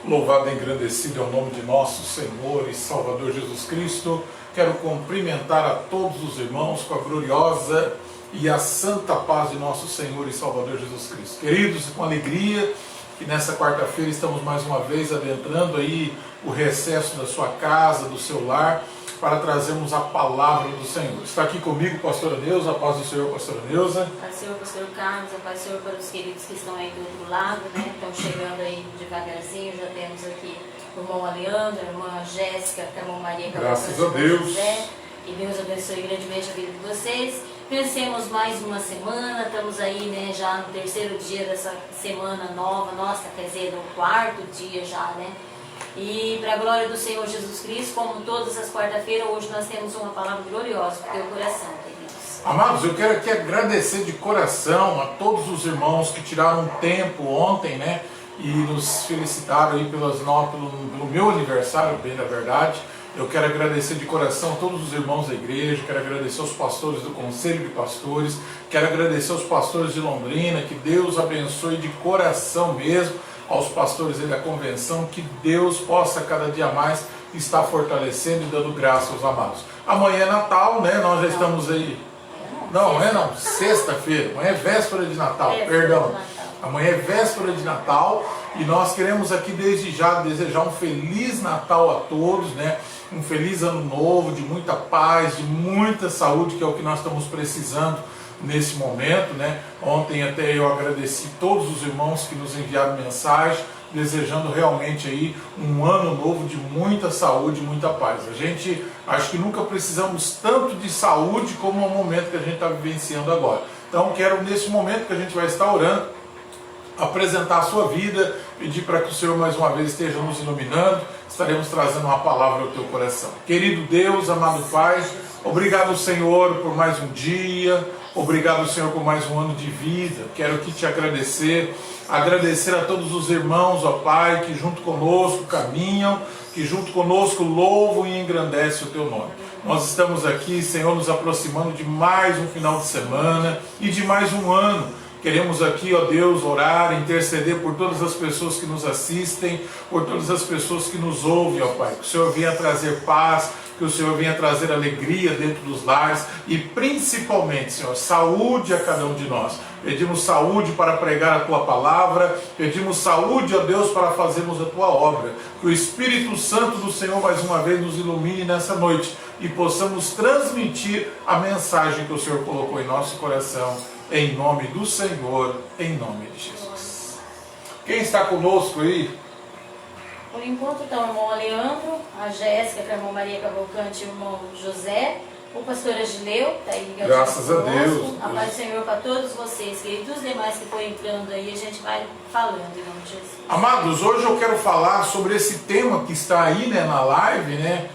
Louvado e engrandecido é o nome de nosso Senhor e Salvador Jesus Cristo. Quero cumprimentar a todos os irmãos com a gloriosa e a santa paz de nosso Senhor e Salvador Jesus Cristo. Queridos, com alegria que nessa quarta-feira estamos mais uma vez adentrando aí o recesso da sua casa, do seu lar, para trazermos a palavra do Senhor. Está aqui comigo, pastora Neuza, a paz do Senhor, pastora Neuza. A paz do Senhor, pastor Carlos, a paz do Senhor para os queridos que estão aí do outro lado, né? Estão chegando aí devagarzinho, já temos aqui o irmão Leandro, a irmã Jéssica, a irmã Maria, graças a Deus. José, e Deus abençoe grandemente a vida de vocês. Vencemos mais uma semana, estamos aí, né, já no terceiro dia dessa semana nova, nossa, quer dizer, no quarto dia já, né? E para a glória do Senhor Jesus Cristo, como todas as quarta-feiras, hoje nós temos uma palavra gloriosa para o teu coração, queridos. Amados, eu quero aqui agradecer de coração a todos os irmãos que tiraram um tempo ontem, né, e nos felicitaram aí pelo meu aniversário, bem na verdade. Eu quero agradecer de coração a todos os irmãos da igreja, quero agradecer aos pastores do Conselho de Pastores, quero agradecer aos pastores de Londrina, que Deus abençoe de coração mesmo, aos pastores da convenção, que Deus possa cada dia mais estar fortalecendo e dando graça aos amados. Amanhã é Natal, né? Nós já estamos aí. Não, sexta-feira. Amanhã é véspera de Natal, perdão. Amanhã é véspera de Natal e nós queremos aqui desde já desejar um Feliz Natal a todos, né? Um feliz ano novo, de muita paz, de muita saúde, que é o que nós estamos precisando nesse momento, né? Ontem até eu agradeci todos os irmãos que nos enviaram mensagem, desejando realmente aí um ano novo de muita saúde e muita paz. A gente acho que nunca precisamos tanto de saúde como o momento que a gente está vivenciando agora. Então quero nesse momento que a gente vai estar orando, apresentar a sua vida, pedir para que o Senhor mais uma vez esteja nos iluminando, estaremos trazendo uma palavra ao teu coração. Querido Deus, amado Pai, obrigado Senhor por mais um dia, obrigado Senhor por mais um ano de vida. Quero aqui te agradecer a todos os irmãos, ó Pai, que junto conosco caminham, que junto conosco louvam e engrandecem o teu nome. Nós estamos aqui, Senhor, nos aproximando de mais um final de semana e de mais um ano. Queremos aqui, ó Deus, orar, interceder por todas as pessoas que nos assistem, por todas as pessoas que nos ouvem, ó Pai. Que o Senhor venha trazer paz, que o Senhor venha trazer alegria dentro dos lares e principalmente, Senhor, saúde a cada um de nós. Pedimos saúde para pregar a Tua palavra, pedimos saúde, ó Deus, para fazermos a Tua obra. Que o Espírito Santo do Senhor mais uma vez nos ilumine nessa noite e possamos transmitir a mensagem que o Senhor colocou em nosso coração. Em nome do Senhor, em nome de Jesus. Quem está conosco aí? Por enquanto está o irmão Leandro, a Jéssica, a irmã Maria Cavalcante e o irmão José, o pastor Agileu, está aí ligado. Graças a Deus. A paz do Senhor para todos vocês, queridos, os demais que foram entrando aí, a gente vai falando em nome de Jesus. Amados, hoje eu quero falar sobre esse tema que está aí, né, na live, né,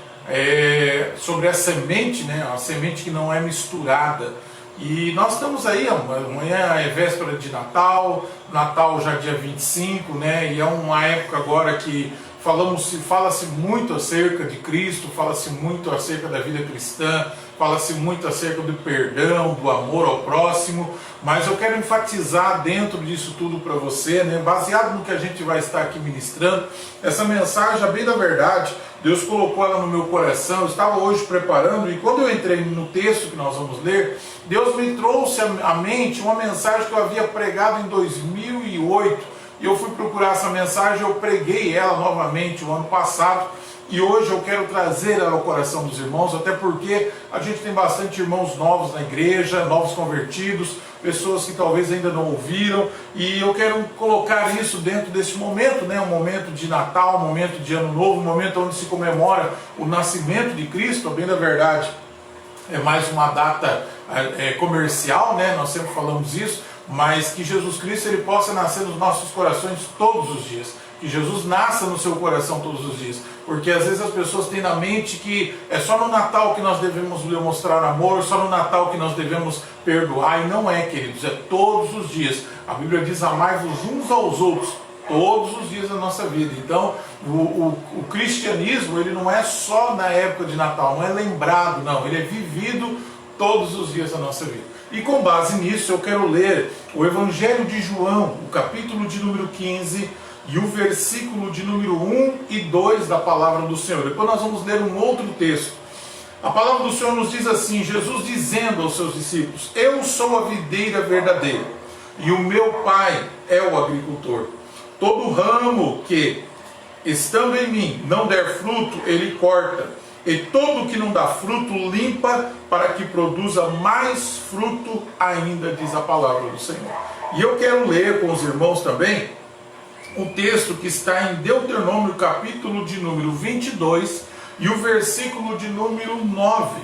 sobre a semente, né, a semente que não é misturada. E nós estamos aí, amanhã é véspera de Natal, Natal já dia 25, né? E é uma época agora que fala-se muito acerca de Cristo, fala-se muito acerca da vida cristã, fala-se muito acerca do perdão, do amor ao próximo, mas eu quero enfatizar dentro disso tudo para você, né? Baseado no que a gente vai estar aqui ministrando, essa mensagem, a bem da verdade, Deus colocou ela no meu coração, eu estava hoje preparando e quando eu entrei no texto que nós vamos ler, Deus me trouxe à mente uma mensagem que eu havia pregado em 2008 e eu fui procurar essa mensagem, eu preguei ela novamente o ano passado e hoje eu quero trazer ela ao coração dos irmãos, até porque a gente tem bastante irmãos novos na igreja, novos convertidos, pessoas que talvez ainda não ouviram, e eu quero colocar isso dentro desse momento, né? Um momento de Natal, um momento de Ano Novo, um momento onde se comemora o nascimento de Cristo, bem da verdade, é mais uma data comercial, né? Nós sempre falamos isso, mas que Jesus Cristo ele possa nascer nos nossos corações todos os dias. Que Jesus nasça no seu coração todos os dias. Porque às vezes as pessoas têm na mente que é só no Natal que nós devemos demonstrar amor, só no Natal que nós devemos perdoar. E não é, queridos, é todos os dias. A Bíblia diz: amai-vos uns aos outros, todos os dias da nossa vida. Então, o cristianismo, ele não é só na época de Natal, não é lembrado, não. Ele é vivido todos os dias da nossa vida. E com base nisso, eu quero ler o Evangelho de João, o capítulo de número 15, e o versículo de número 1 e 2 da palavra do Senhor. Depois nós vamos ler um outro texto. A palavra do Senhor nos diz assim, Jesus dizendo aos seus discípulos: eu sou a videira verdadeira, e o meu Pai é o agricultor. Todo ramo que, estando em mim, não der fruto, ele corta, e todo que não dá fruto, limpa, para que produza mais fruto ainda, diz a palavra do Senhor. E eu quero ler com os irmãos também um texto que está em Deuteronômio, capítulo de número 22, e o versículo de número 9,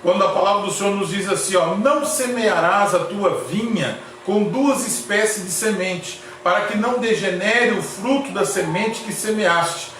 quando a palavra do Senhor nos diz assim, ó: não semearás a tua vinha com duas espécies de semente, para que não degenere o fruto da semente que semeaste,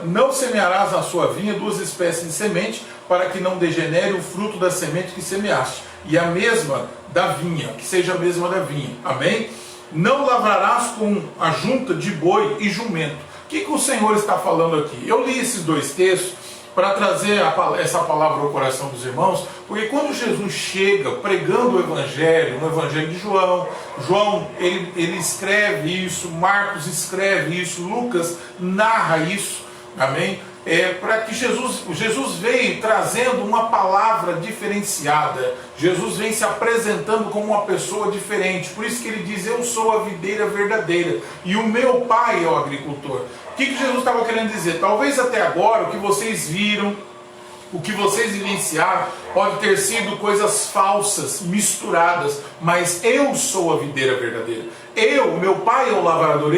não semearás na sua vinha duas espécies de semente, para que não degenere o fruto da semente que semeaste, e a mesma da vinha, que seja a mesma da vinha. Amém? Não lavrarás com a junta de boi e jumento. O que o Senhor está falando aqui? Eu li esses dois textos para trazer essa palavra ao coração dos irmãos, porque quando Jesus chega pregando o Evangelho, no Evangelho de João, ele escreve isso, Marcos escreve isso, Lucas narra isso, amém? Para que Jesus veio trazendo uma palavra diferenciada, Jesus vem se apresentando como uma pessoa diferente, por isso que ele diz: eu sou a videira verdadeira e o meu Pai é o agricultor. O que Jesus estava querendo dizer? Talvez até agora o que vocês viram, o que vocês vivenciaram, pode ter sido coisas falsas, misturadas, mas eu sou a videira verdadeira. Meu Pai é o lavrador,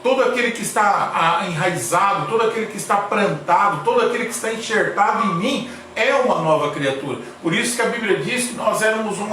todo aquele que está enraizado, todo aquele que está plantado, todo aquele que está enxertado em mim, é uma nova criatura. Por isso que a Bíblia diz que nós éramos um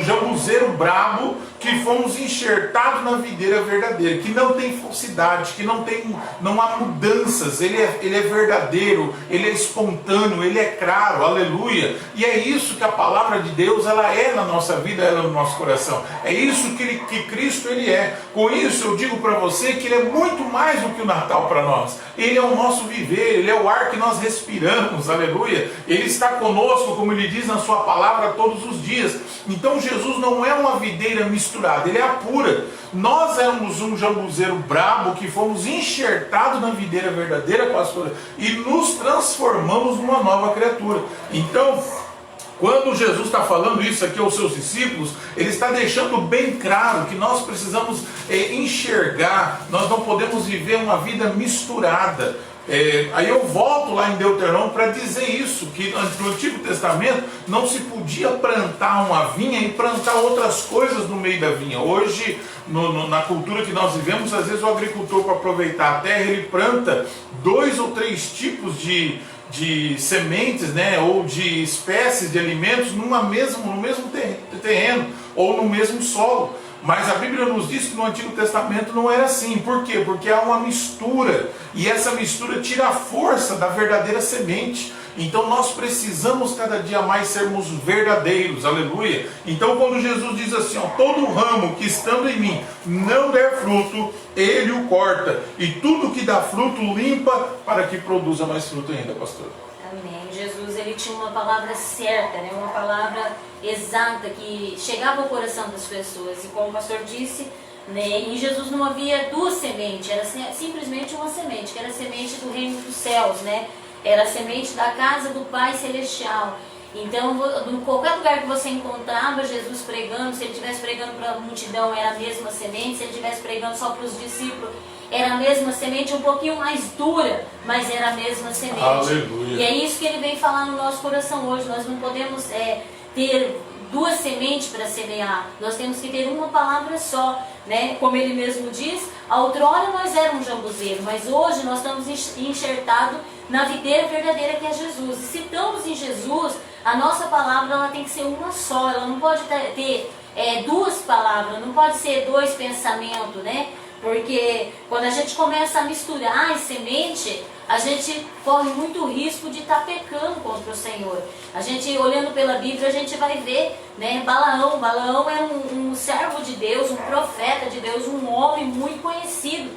jambuzeiro brabo, que fomos enxertados na videira verdadeira, que não tem falsidade, que não há mudanças, ele é verdadeiro, ele é espontâneo, ele é claro, aleluia. E é isso que a palavra de Deus ela é na nossa vida, ela é no nosso coração. É isso que Cristo ele é. Com isso eu digo para você que ele é muito mais do que o Natal para nós. Ele é o nosso viver, ele é o ar que nós respiramos, aleluia. Ele está conosco, como ele diz na sua palavra, todos os dias. Então Jesus não é uma videira misturada, ele é a pura. Nós éramos um jambuzeiro brabo que fomos enxertados na videira verdadeira, pastor, e nos transformamos numa nova criatura. Então, quando Jesus está falando isso aqui aos seus discípulos, ele está deixando bem claro que nós precisamos enxergar, nós não podemos viver uma vida misturada. Aí eu volto lá em Deuteronômio para dizer isso, que no Antigo Testamento não se podia plantar uma vinha e plantar outras coisas no meio da vinha. Hoje, na cultura que nós vivemos, às vezes o agricultor, para aproveitar a terra, ele planta 2 ou 3 tipos de sementes, né, ou de espécies de alimentos no mesmo terreno ou no mesmo solo. Mas a Bíblia nos diz que no Antigo Testamento não era assim. Por quê? Porque há uma mistura, e essa mistura tira a força da verdadeira semente. Então nós precisamos cada dia mais sermos verdadeiros, aleluia. Então quando Jesus diz assim, ó: todo ramo que estando em mim não der fruto, ele o corta, e tudo que dá fruto limpa, para que produza mais fruto ainda, pastor. Amém. Jesus ele tinha uma palavra certa, né? Uma palavra exata que chegava ao coração das pessoas. E como o pastor disse, né, em Jesus não havia duas sementes, era simplesmente uma semente, que era a semente do reino dos céus, né? Era a semente da casa do Pai Celestial. Então, em qualquer lugar que você encontrava Jesus pregando, se ele estivesse pregando para a multidão, era a mesma semente. Se ele estivesse pregando só para os discípulos, era a mesma semente, um pouquinho mais dura, mas era a mesma semente. Aleluia. E é isso que ele vem falar no nosso coração hoje. Nós não podemos ter duas sementes para semear. Nós temos que ter uma palavra só, né? Como ele mesmo diz, outrora nós éramos jambuzeiro, mas hoje nós estamos enxertados na videira verdadeira, que é Jesus. E se estamos em Jesus, a nossa palavra ela tem que ser uma só. Ela não pode ter duas palavras, não pode ser 2 pensamentos, né? Porque quando a gente começa a misturar as sementes, a gente corre muito risco de estar pecando contra o Senhor. A gente, olhando pela Bíblia, a gente vai ver, né, Balaão era um servo de Deus, um profeta de Deus, um homem muito conhecido.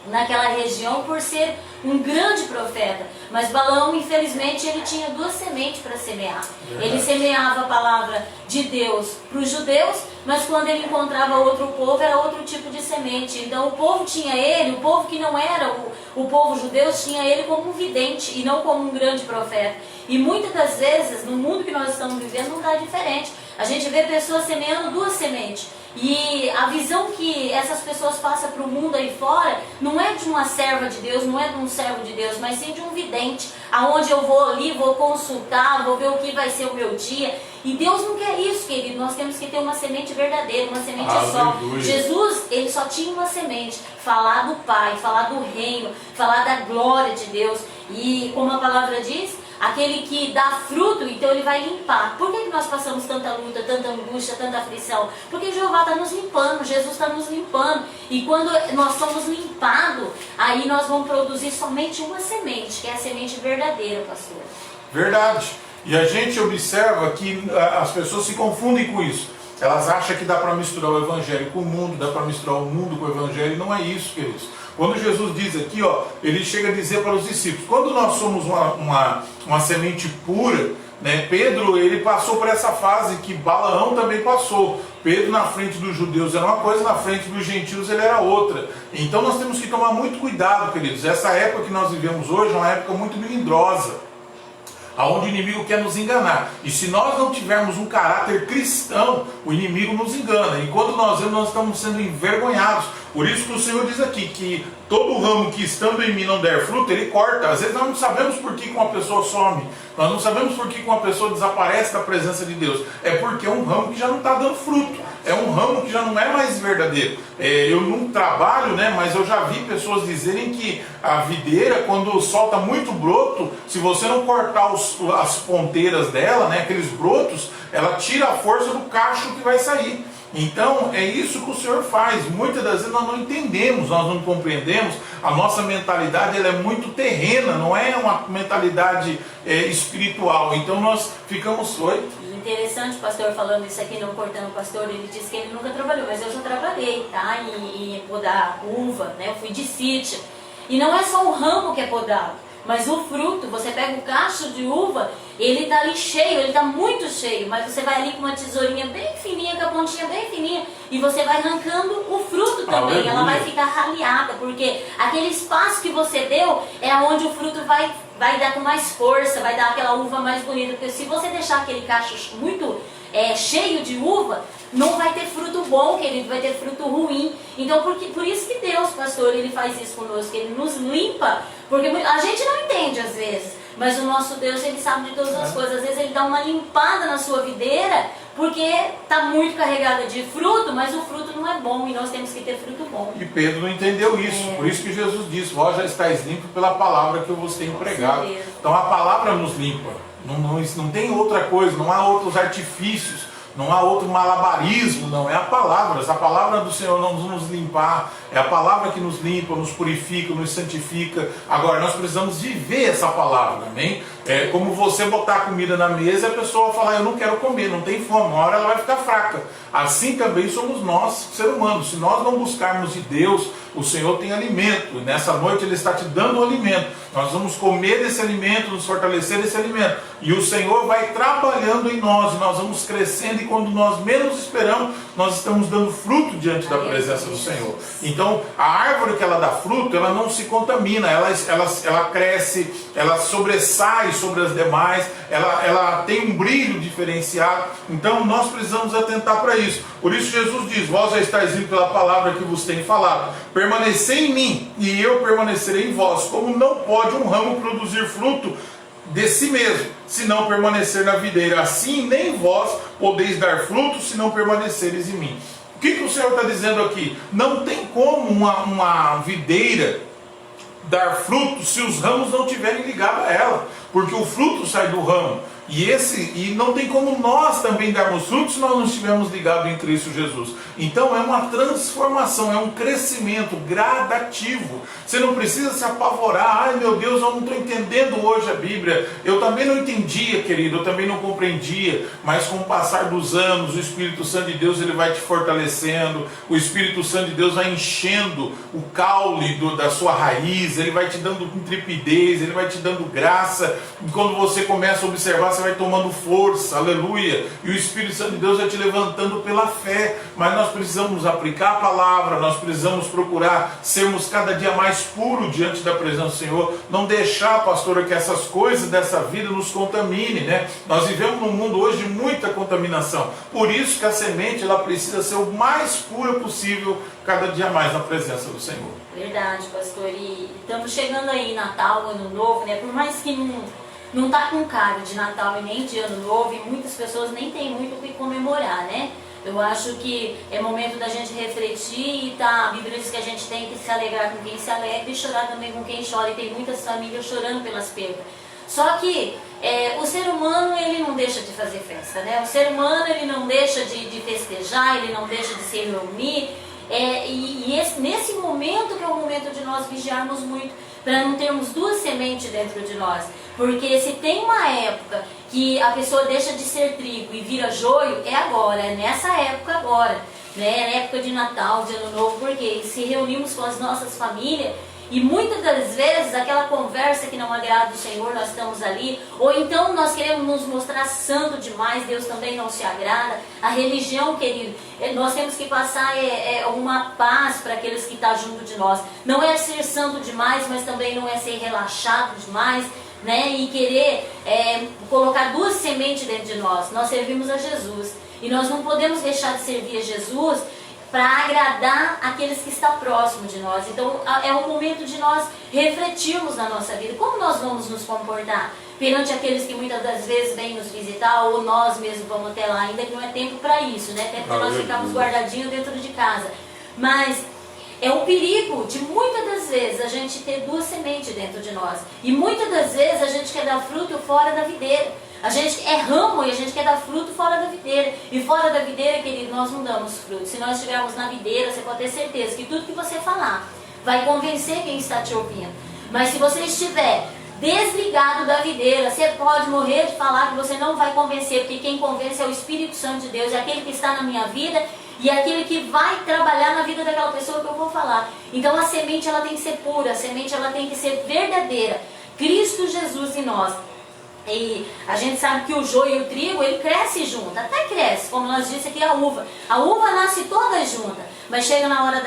naquela região por ser um grande profeta. Mas Balaão, infelizmente, ele tinha 2 sementes para semear. Ele semeava a palavra de Deus para os judeus, mas quando ele encontrava outro povo, era outro tipo de semente. Então o povo tinha ele, o povo que não era o povo judeu, tinha ele como um vidente e não como um grande profeta. E muitas das vezes, no mundo que nós estamos vivendo, não está diferente. A gente vê pessoas semeando 2 sementes. E a visão que essas pessoas passam para o mundo aí fora não é de uma serva de Deus, não é de um servo de Deus, mas sim de um vidente, aonde eu vou ali, vou consultar, vou ver o que vai ser o meu dia. E Deus não quer isso, querido. Nós temos que ter uma semente verdadeira, uma semente só. Jesus, ele só tinha uma semente: falar do Pai, falar do reino, falar da glória de Deus. E como a palavra diz, aquele que dá fruto, então ele vai limpar. Por que nós passamos tanta luta, tanta angústia, tanta aflição? Porque Jeová está nos limpando, Jesus está nos limpando. E quando nós somos limpados, aí nós vamos produzir somente uma semente, que é a semente verdadeira, pastor. Verdade. E a gente observa que as pessoas se confundem com isso. Elas acham que dá para misturar o evangelho com o mundo, dá para misturar o mundo com o evangelho, e não é isso, queridos. Quando Jesus diz aqui, ele chega a dizer para os discípulos: quando nós somos uma semente pura, né, Pedro, ele passou por essa fase que Balaão também passou. Pedro na frente dos judeus era uma coisa, na frente dos gentios ele era outra. Então nós temos que tomar muito cuidado, queridos. Essa época que nós vivemos hoje é uma época muito melindrosa, aonde o inimigo quer nos enganar. E se nós não tivermos um caráter cristão, o inimigo nos engana. E quando nós vemos, nós estamos sendo envergonhados. Por isso que o Senhor diz aqui que todo ramo que estando em mim não der fruto, ele corta. Às vezes nós não sabemos por que uma pessoa some. Nós não sabemos por que uma pessoa desaparece da presença de Deus. É porque é um ramo que já não está dando fruto. É um ramo que já não é mais verdadeiro. Eu não trabalho, né, mas eu já vi pessoas dizerem que a videira, quando solta muito broto, se você não cortar as ponteiras dela, né, aqueles brotos, ela tira a força do cacho que vai sair. Então é isso que o Senhor faz. Muitas das vezes nós não entendemos, nós não compreendemos. A nossa mentalidade ela é muito terrena, não é uma mentalidade espiritual. Então nós ficamos... Interessante o pastor falando isso aqui, não cortando o pastor, ele disse que ele nunca trabalhou, mas eu já trabalhei, tá? Em podar uva, né? Eu fui de sítio. E não é só o ramo que é podado, mas o fruto. Você pega o cacho de uva, ele tá ali cheio, ele tá muito cheio, mas você vai ali com uma tesourinha bem fininha, com a pontinha bem fininha, e você vai arrancando o fruto também. Aleluia. Ela vai ficar raleada, porque aquele espaço que você deu é onde o fruto vai dar com mais força, vai dar aquela uva mais bonita. Porque se você deixar aquele cacho muito cheio de uva, não vai ter fruto bom, querido, vai ter fruto ruim. Então por isso que Deus, pastor, ele faz isso conosco, ele nos limpa, porque a gente não entende às vezes, mas o nosso Deus, ele sabe de todas as coisas. Às vezes ele dá uma limpada na sua videira, porque está muito carregada de fruto, mas o fruto não é bom, e nós temos que ter fruto bom. E Pedro não entendeu isso, por isso que Jesus disse: vós já estáis limpos pela palavra que eu vos tenho pregado. Então a palavra nos limpa, não tem outra coisa, não há outros artifícios, não há outro malabarismo, não, é a palavra do Senhor não nos limpar, é a palavra que nos limpa, nos purifica, nos santifica. Agora nós precisamos viver essa palavra, amém? É como você botar comida na mesa e a pessoa falar: eu não quero comer, não tem fome, uma hora ela vai ficar fraca. Assim também somos nós, seres humanos. Se nós não buscarmos de Deus, o Senhor tem alimento, e nessa noite Ele está te dando o alimento. Nós vamos comer desse alimento, nos fortalecer desse alimento, e o Senhor vai trabalhando em nós, e nós vamos crescendo, e quando nós menos esperamos, nós estamos dando fruto diante da presença do Senhor. Então a árvore que ela dá fruto, ela não se contamina, ela cresce, ela sobressai sobre as demais, ela tem um brilho diferenciado. Então nós precisamos atentar para isso. Por isso Jesus diz: vós já estáis limpos pela palavra que vos tenho falado. Permanecei em mim, e eu permanecerei em vós. Como não pode um ramo produzir fruto de si mesmo, se não permanecer na videira, assim nem vós podeis dar fruto, se não permaneceres em mim. O que o Senhor está dizendo aqui? Não tem como uma videira dar fruto se os ramos não estiverem ligados a ela, porque o fruto sai do ramo. E não tem como nós também darmos frutos se nós não estivermos ligados em Cristo Jesus. Então é uma transformação, é um crescimento gradativo. Você não precisa se apavorar. Ai meu Deus, eu não estou entendendo hoje a Bíblia. Eu também não entendia, querido, eu também não compreendia. Mas com o passar dos anos, o Espírito Santo de Deus ele vai te fortalecendo. O Espírito Santo de Deus vai enchendo o caule da sua raiz. Ele vai te dando intrepidez, ele vai te dando graça. E quando você começa a observar, você vai tomando força, aleluia, e o Espírito Santo de Deus vai te levantando pela fé. Mas nós precisamos aplicar a palavra, nós precisamos procurar sermos cada dia mais puros diante da presença do Senhor, não deixar, pastora, que essas coisas dessa vida nos contaminem, né? Nós vivemos num mundo hoje de muita contaminação, por isso que a semente ela precisa ser o mais pura possível, cada dia mais na presença do Senhor. Verdade, pastor, e estamos chegando aí Natal, Ano Novo, né? Por mais que não tá com cara de Natal e nem de Ano Novo, e muitas pessoas nem têm muito o que comemorar, né? Eu acho que é momento da gente refletir e a Bíblia diz que a gente tem que se alegrar com quem se alegra e chorar também com quem chora, e tem muitas famílias chorando pelas perdas. Só que o ser humano ele não deixa de fazer festa, né? O ser humano ele não deixa de festejar, ele não deixa de se reunir, nesse momento que é o momento de nós vigiarmos muito, para não termos duas sementes dentro de nós. Porque se tem uma época que a pessoa deixa de ser trigo e vira joio, é agora, é nessa época agora, né? É na época de Natal, de Ano Novo, porque se reunimos com as nossas famílias e muitas das vezes aquela conversa que não agrada o Senhor, nós estamos ali, ou então nós queremos nos mostrar santo demais, Deus também não se agrada. A religião, querido, nós temos que passar uma paz para aqueles que estão junto de nós. Não é ser santo demais, mas também não é ser relaxado demais, né? E querer colocar duas sementes dentro de nós. Nós servimos a Jesus e nós não podemos deixar de servir a Jesus para agradar aqueles que estão próximos de nós. Então é um momento de nós refletirmos na nossa vida, como nós vamos nos comportar perante aqueles que muitas das vezes vêm nos visitar, ou nós mesmos vamos até lá, ainda que não é tempo para isso, né? Tempo para nós ficarmos guardadinhos dentro de casa. Mas é um perigo de muitas das vezes a gente ter duas sementes dentro de nós. E muitas das vezes a gente quer dar fruto fora da videira. A gente é ramo e a gente quer dar fruto fora da videira. E fora da videira, querido, nós não damos fruto. Se nós estivermos na videira, você pode ter certeza que tudo que você falar vai convencer quem está te ouvindo. Mas se você estiver desligado da videira, você pode morrer de falar que você não vai convencer, porque quem convence é o Espírito Santo de Deus, é aquele que está na minha vida e é aquele que vai trabalhar na vida daquela pessoa que eu vou falar. Então a semente ela tem que ser pura, a semente ela tem que ser verdadeira. Cristo Jesus em nós. E a gente sabe que o joio e o trigo, ele cresce junto, até cresce, como nós disse aqui a uva. A uva nasce toda junta, mas chega na hora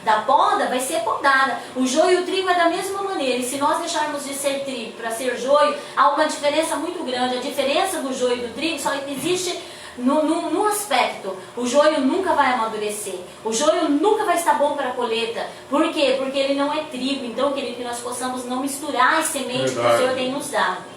da poda, vai ser podada. O joio e o trigo é da mesma maneira, e se nós deixarmos de ser trigo para ser joio, há uma diferença muito grande. A diferença do joio e do trigo só existe no aspecto. O joio nunca vai amadurecer, o joio nunca vai estar bom para a colheita. Por quê? Porque ele não é trigo. Então, querido, que nós possamos não misturar as sementes que o Senhor tem nos dado.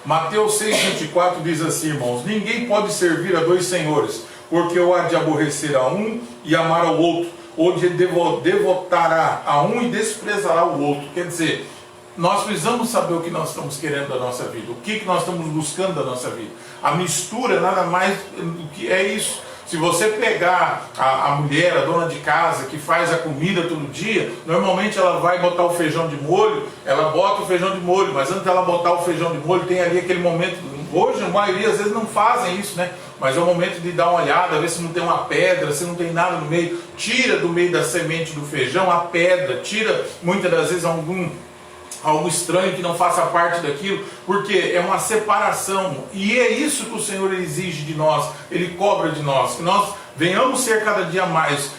Mateus 6,24 diz assim, irmãos: ninguém pode servir a dois senhores, porque ou há de aborrecer a um e amar ao outro, ou de devotará a um e desprezará o outro. Quer dizer, nós precisamos saber o que nós estamos querendo da nossa vida, o que nós estamos buscando da nossa vida. A mistura nada mais do que é isso. Se você pegar a mulher, a dona de casa, que faz a comida todo dia, normalmente ela vai botar o feijão de molho, ela bota o feijão de molho, mas antes dela botar o feijão de molho, tem ali aquele momento. Hoje a maioria às vezes não fazem isso, né? Mas é o momento de dar uma olhada, ver se não tem uma pedra, se não tem nada no meio. Tira do meio da semente do feijão a pedra, tira muitas das vezes algo estranho que não faça parte daquilo, porque é uma separação, e é isso que o Senhor exige de nós, Ele cobra de nós, que nós venhamos ser cada dia mais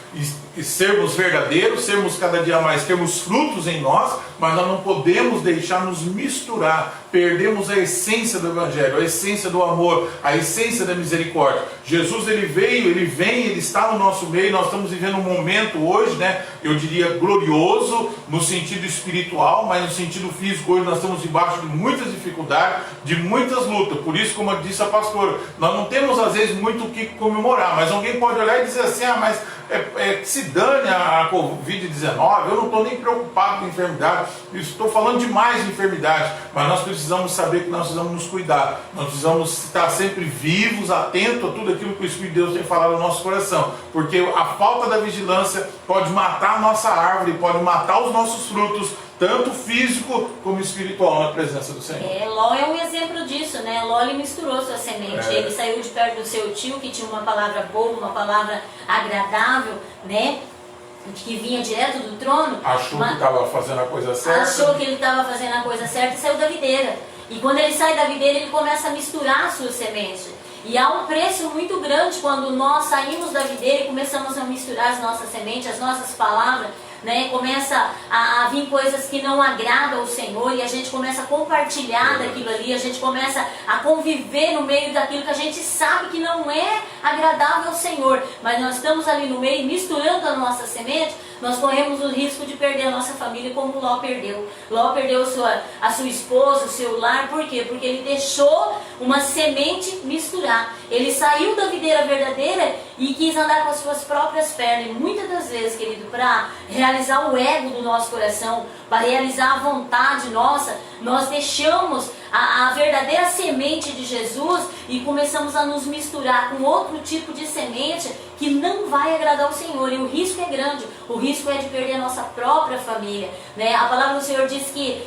e sermos verdadeiros, sermos cada dia mais, termos frutos em nós, mas nós não podemos deixar nos misturar, perdemos a essência do Evangelho, a essência do amor, a essência da misericórdia. Jesus ele veio, ele vem, ele está no nosso meio. Nós estamos vivendo um momento hoje, né, eu diria glorioso no sentido espiritual, mas no sentido físico hoje nós estamos debaixo de muitas dificuldades, de muitas lutas. Por isso, como disse a pastora, nós não temos às vezes muito o que comemorar, mas alguém pode olhar e dizer assim: ah, mas que se dane a Covid-19, eu não estou nem preocupado com enfermidade, estou falando de mais enfermidade, mas nós precisamos saber que nós precisamos nos cuidar, nós precisamos estar sempre vivos, atentos a tudo aquilo que o Espírito de Deus tem falado no nosso coração, porque a falta da vigilância pode matar a nossa árvore, pode matar os nossos frutos, tanto físico como espiritual, na presença do Senhor. Ló é um exemplo disso, né? Ló, ele misturou sua semente, ele saiu de perto do seu tio, que tinha uma palavra boa, uma palavra agradável, né? Que vinha direto do trono. Achou que estava fazendo a coisa certa. Achou que ele estava fazendo a coisa certa e saiu da videira. E quando ele sai da videira, ele começa a misturar a sua semente. E há um preço muito grande quando nós saímos da videira e começamos a misturar as nossas sementes, as nossas palavras, né? Começa a vir coisas que não agradam ao Senhor e a gente começa a compartilhar daquilo ali, a gente começa a conviver no meio daquilo que a gente sabe que não é agradável ao Senhor, mas nós estamos ali no meio misturando a nossa semente. Nós corremos o risco de perder a nossa família como Ló perdeu. Ló perdeu a sua esposa, o seu lar. Por quê? Porque ele deixou uma semente misturar. Ele saiu da videira verdadeira e quis andar com as suas próprias pernas. E muitas das vezes, querido, para realizar o ego do nosso coração, para realizar a vontade nossa, nós deixamos a verdadeira semente de Jesus e começamos a nos misturar com outro tipo de semente que não vai agradar ao Senhor. E o risco é grande. O risco é de perder a nossa própria família, né? A palavra do Senhor diz que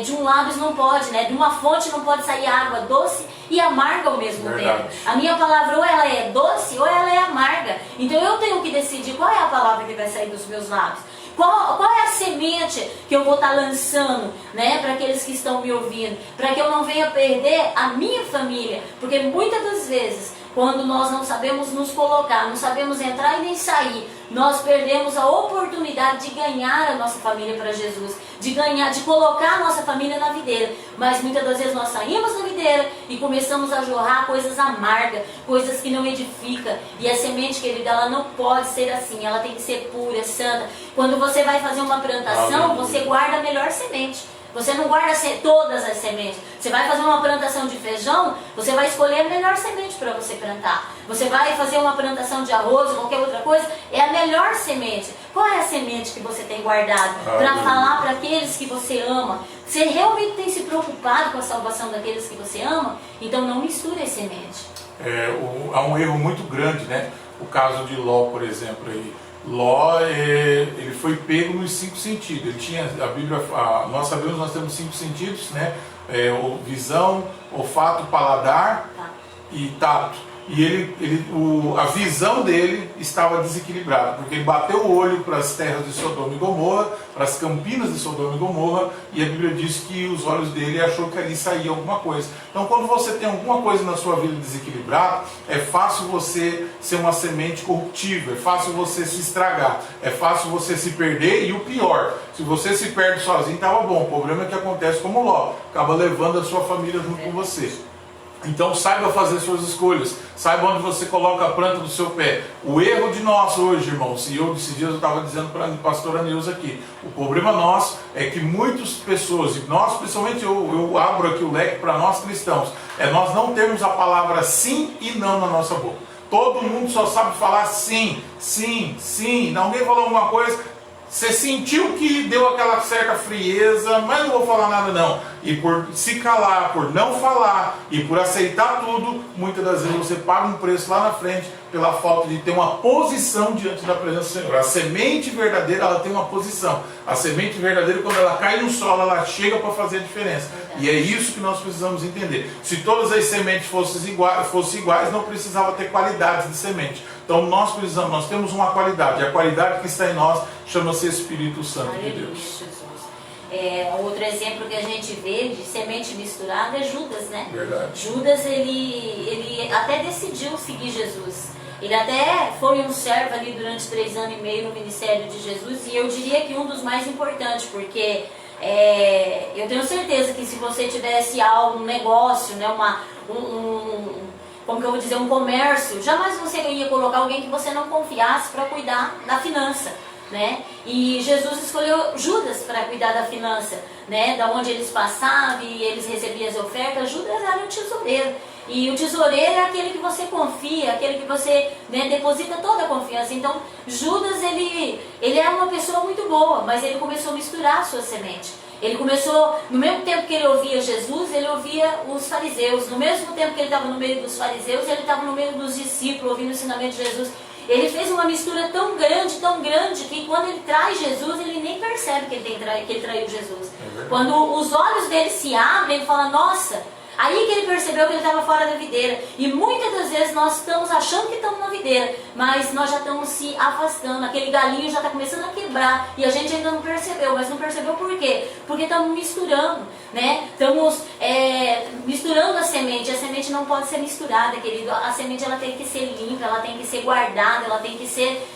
de um lábio não pode, né? De uma fonte não pode sair água doce e amarga ao mesmo tempo. A minha palavra ou ela é doce ou ela é amarga. Então eu tenho que decidir qual é a palavra que vai sair dos meus lábios. Qual é a semente que eu vou estar lançando, né, para aqueles que estão me ouvindo, para que eu não venha perder a minha família, porque muitas das vezes, quando nós não sabemos nos colocar, não sabemos entrar e nem sair, nós perdemos a oportunidade de ganhar a nossa família para Jesus, de colocar a nossa família na videira. Mas muitas das vezes nós saímos da videira e começamos a jorrar coisas amargas, coisas que não edificam. E a semente, querida, ela não pode ser assim, ela tem que ser pura, santa. Quando você vai fazer uma plantação, você guarda a melhor semente. Você não guarda todas as sementes. Você vai fazer uma plantação de feijão, você vai escolher a melhor semente para você plantar. Você vai fazer uma plantação de arroz ou qualquer outra coisa, é a melhor semente. Qual é a semente que você tem guardado para falar para aqueles que você ama? Você realmente tem se preocupado com a salvação daqueles que você ama? Então não misture as sementes. Há um erro muito grande, né? O caso de Ló, por exemplo, aí. Ló, ele foi pego nos 5 sentidos. Ele tinha, a Bíblia, nós sabemos, nós temos 5 sentidos, né? Visão, olfato, paladar e tato. E a visão dele estava desequilibrada, porque ele bateu o olho para as terras de Sodoma e Gomorra, para as campinas de Sodoma e Gomorra, e a Bíblia diz que os olhos dele achou que ali saía alguma coisa. Então, quando você tem alguma coisa na sua vida desequilibrada, é fácil você ser uma semente corruptível, é fácil você se estragar, é fácil você se perder, e o pior, se você se perde sozinho, estava bom. O problema é que acontece como Ló, acaba levando a sua família junto com você. Então saiba fazer suas escolhas, saiba onde você coloca a planta do seu pé. O erro de nós hoje, irmãos, e esses dias eu estava dizendo para a pastora Neuza aqui, o problema nosso é que muitas pessoas, e nós principalmente, eu abro aqui o leque para nós cristãos, nós não temos a palavra sim e não na nossa boca. Todo mundo só sabe falar sim, sim, sim. Alguém falou alguma coisa, você sentiu que deu aquela certa frieza, mas não vou falar nada não. E por se calar, por não falar e por aceitar tudo, muitas das vezes você paga um preço lá na frente pela falta de ter uma posição diante da presença do Senhor. A semente verdadeira, ela tem uma posição. A semente verdadeira, quando ela cai no solo, ela chega para fazer a diferença. E é isso que nós precisamos entender. Se todas as sementes fossem iguais, não precisava ter qualidades de semente. Então nós temos uma qualidade. A qualidade que está em nós chama-se Espírito Santo de Deus. Outro exemplo que a gente vê de semente misturada é Judas, né? Verdade. Judas, ele até decidiu seguir Jesus. Ele até foi um servo ali durante 3 anos e meio no ministério de Jesus, e eu diria que um dos mais importantes, porque eu tenho certeza que se você tivesse algo, um negócio, né, como que eu vou dizer, um comércio, jamais você ia colocar alguém que você não confiasse para cuidar da finança, né? E Jesus escolheu Judas para cuidar da finança, né? Da onde eles passavam e eles recebiam as ofertas. Judas era um tesoureiro. E o tesoureiro é aquele que você confia, aquele que você, né, deposita toda a confiança. Então, Judas, ele é uma pessoa muito boa, mas ele começou a misturar a sua semente. Ele começou, no mesmo tempo que ele ouvia Jesus, ele ouvia os fariseus. No mesmo tempo que ele estava no meio dos fariseus, ele estava no meio dos discípulos, ouvindo o ensinamento de Jesus. Ele fez uma mistura tão grande, que quando ele traz Jesus, ele nem percebe que ele traiu Jesus. Quando os olhos dele se abrem, ele fala, nossa... Aí que ele percebeu que ele estava fora da videira. E muitas das vezes nós estamos achando que estamos na videira, mas nós já estamos se afastando. Aquele galinho já está começando a quebrar e a gente ainda não percebeu. Mas não percebeu por quê? Porque estamos misturando, né? Estamos misturando a semente. A semente não pode ser misturada, querido. A semente ela tem que ser limpa, ela tem que ser guardada, ela tem que ser...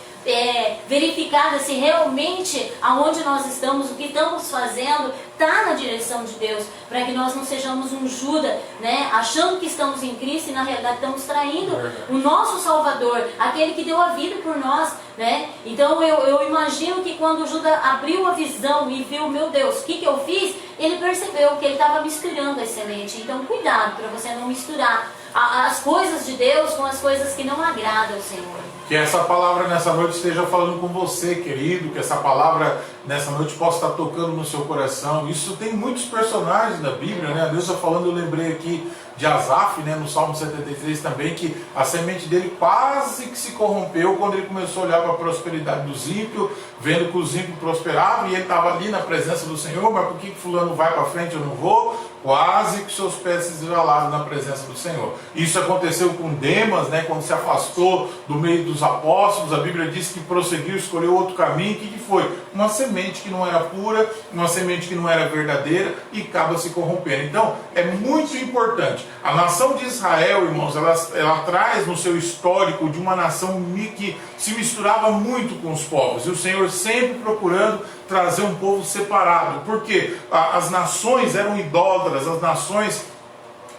verificada se realmente aonde nós estamos, o que estamos fazendo está na direção de Deus, para que nós não sejamos um Judas, né, achando que estamos em Cristo e na realidade estamos traindo o nosso Salvador, aquele que deu a vida por nós, né? Então eu imagino que quando Judas abriu a visão e viu, meu Deus, o que eu fiz? Ele percebeu que ele estava misturando as sementes. Então cuidado para você não misturar as coisas de Deus com as coisas que não agradam ao Senhor. Que essa palavra nessa noite esteja falando com você, querido, que essa palavra nessa noite possa estar tocando no seu coração. Isso tem muitos personagens da Bíblia, né? Deus está falando, eu lembrei aqui de Asaf, né, no Salmo 73 também, que a semente dele quase que se corrompeu quando ele começou a olhar para a prosperidade dos ímpios, vendo que os ímpios prosperavam e ele estava ali na presença do Senhor, mas por que fulano vai para frente e eu não vou? Quase que seus pés se desvalaram na presença do Senhor. Isso aconteceu com Demas, né, quando se afastou do meio dos apóstolos. A Bíblia diz que prosseguiu, escolheu outro caminho. O que foi? Uma semente que não era pura, uma semente que não era verdadeira e acaba se corrompendo. Então, é muito importante. A nação de Israel, irmãos, ela traz no seu histórico de uma nação que se misturava muito com os povos. E o Senhor sempre procurando trazer um povo separado. Porque as nações eram idólatras, as nações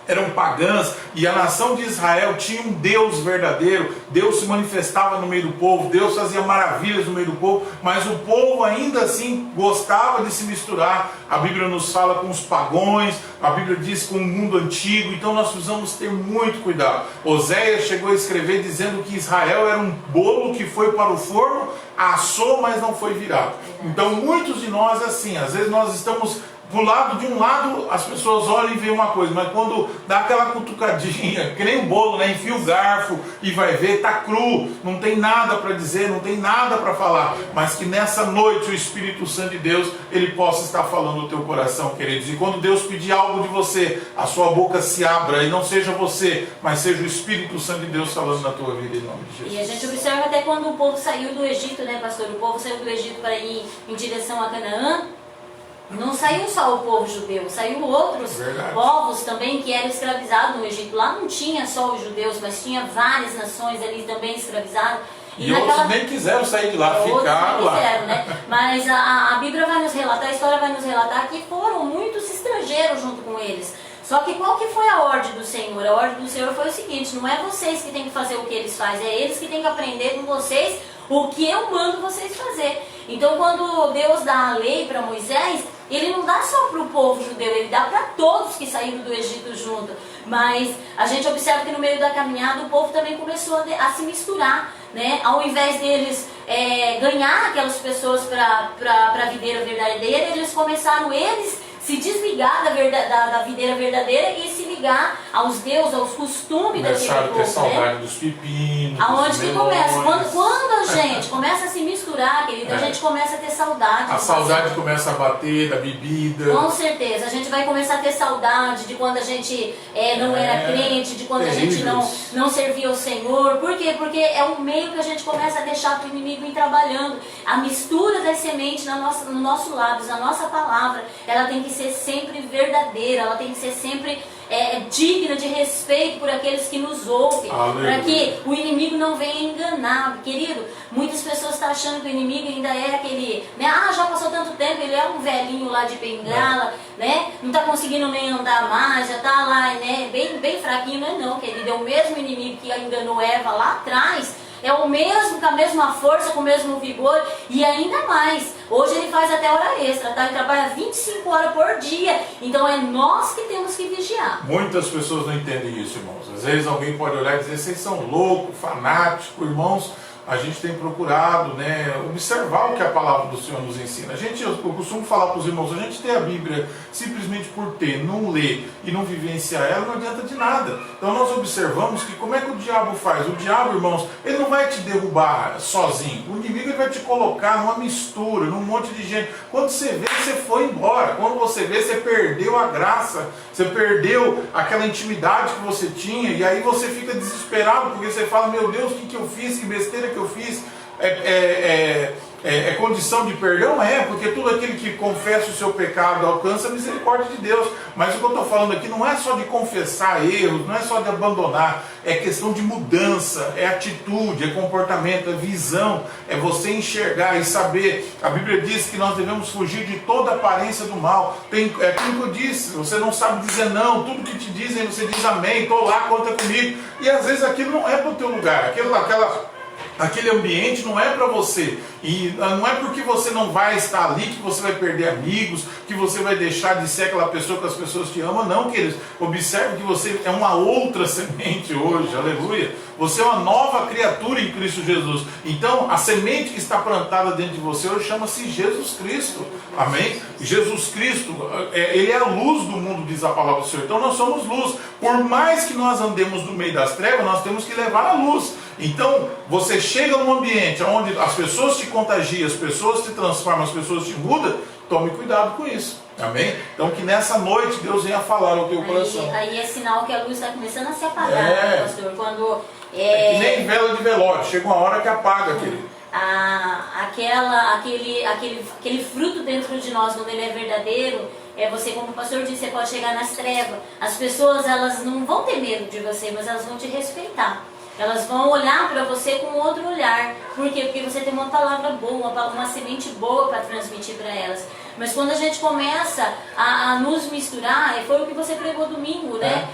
eram pagãs, e a nação de Israel tinha um Deus verdadeiro. Deus se manifestava no meio do povo, Deus fazia maravilhas no meio do povo, mas o povo ainda assim gostava de se misturar. A Bíblia nos fala com os pagões, a Bíblia diz com o mundo antigo, então nós precisamos ter muito cuidado. Oséias chegou a escrever dizendo que Israel era um bolo que foi para o forno, assou, mas não foi virado. Então muitos de nós, assim, às vezes nós estamos do lado, de um lado as pessoas olham e veem uma coisa, mas quando dá aquela cutucadinha, que nem o bolo, né? Enfia o garfo e vai ver, tá cru, não tem nada para dizer, não tem nada para falar, mas que nessa noite o Espírito Santo de Deus, ele possa estar falando no teu coração, queridos. E quando Deus pedir algo de você, a sua boca se abra, e não seja você, mas seja o Espírito Santo de Deus falando na tua vida, em nome de Jesus. E a gente observa até quando o povo saiu do Egito, né, pastor? O povo saiu do Egito para ir em direção a Canaã. Não saiu só o povo judeu, saiu outros povos também que eram escravizados no Egito. Lá não tinha só os judeus, mas tinha várias nações ali também escravizadas. E outros nem quiseram sair de lá, ficaram lá. Quiseram, né? Mas a Bíblia vai nos relatar, a história vai nos relatar que foram muitos estrangeiros junto com eles. Só que qual que foi a ordem do Senhor? A ordem do Senhor foi o seguinte: não é vocês que têm que fazer o que eles fazem, é eles que têm que aprender com vocês o que eu mando vocês fazer. Então quando Deus dá a lei para Moisés, ele não dá só para o povo judeu, ele dá para todos que saíram do Egito junto. Mas a gente observa que no meio da caminhada o povo também começou a se misturar, né? Ao invés deles ganhar aquelas pessoas para a videira verdadeira, eles começaram se desligar da videira verdadeira e se ligar aos deuses, aos costumes daquele povo. Começaram a ter saudade dos pepinos. Aonde que começa? Quando a gente começa a se misturar, querido, a gente começa a ter saudade. A saudade começa a bater da bebida. Com certeza. A gente vai começar a ter saudade de quando a gente não era crente, de quando a gente não servia ao Senhor. Por quê? Porque é um meio que a gente começa a deixar para o inimigo ir trabalhando. A mistura das sementes no nosso lábios, na nossa palavra, ela tem que ser sempre verdadeira, ela tem que ser sempre digna de respeito por aqueles que nos ouvem, para que o inimigo não venha enganar. Querido, muitas pessoas estão achando que o inimigo ainda é aquele, né? Já passou tanto tempo, ele é um velhinho lá de bengala, né? Não está conseguindo nem andar mais, já está lá, né? Bem fraquinho. Não, querido, é o mesmo inimigo que enganou Eva lá atrás, é o mesmo, com a mesma força, com o mesmo vigor e ainda mais. Hoje ele faz até hora extra, tá? Ele trabalha 25 horas por dia. Então é nós que temos que vigiar. Muitas pessoas não entendem isso, irmãos. Às vezes alguém pode olhar e dizer, vocês são loucos, fanáticos, irmãos. A gente tem procurado, né, observar o que a palavra do Senhor nos ensina. Eu costumo falar para os irmãos, a gente tem a Bíblia simplesmente por ter, não ler e não vivenciar ela, não adianta de nada. Então nós observamos que como é que o diabo faz? O diabo, irmãos, ele não vai te derrubar sozinho. O inimigo ele vai te colocar numa mistura, num monte de gente. Quando você vê, você foi embora. Quando você vê, você perdeu a graça. Você perdeu aquela intimidade que você tinha. E aí você fica desesperado, porque você fala, meu Deus, o que eu fiz? Que besteira que eu fiz? É condição de perdão? É, porque todo aquele que confessa o seu pecado alcança a misericórdia de Deus. Mas o que eu estou falando aqui não é só de confessar erros, não é só de abandonar, é questão de mudança, é atitude, é comportamento, é visão, é você enxergar e saber. A Bíblia diz que nós devemos fugir de toda aparência do mal. É aquilo que eu disse, você não sabe dizer não, tudo que te dizem você diz amém, estou lá, conta comigo. E às vezes aquilo não é para o teu lugar, aquele ambiente não é para você, e não é porque você não vai estar ali que você vai perder amigos, que você vai deixar de ser aquela pessoa que as pessoas te amam, não, queridos. Observe que você é uma outra semente hoje, aleluia. Você é uma nova criatura em Cristo Jesus. Então a semente que está plantada dentro de você hoje chama-se Jesus Cristo, amém? Jesus Cristo, ele é a luz do mundo, diz a palavra do Senhor. Então nós somos luz, por mais que nós andemos no meio das trevas, nós temos que levar a luz. Então você chega num ambiente onde as pessoas te contagiam, as pessoas te transformam, as pessoas te mudam, tome cuidado com isso, amém? Então que nessa noite Deus venha falar ao teu coração. Aí é sinal que a luz está começando a se apagar, né, pastor? Quando é que nem vela de velório, chega uma hora que apaga, querido. Aquele fruto dentro de nós, quando ele é verdadeiro, você, como o pastor disse, você pode chegar nas trevas. As pessoas, elas não vão ter medo de você, mas elas vão te respeitar. Elas vão olhar para você com outro olhar. Por quê? Porque você tem uma palavra boa, uma semente boa para transmitir para elas. Mas quando a gente começa a nos misturar, foi o que você pregou domingo, né?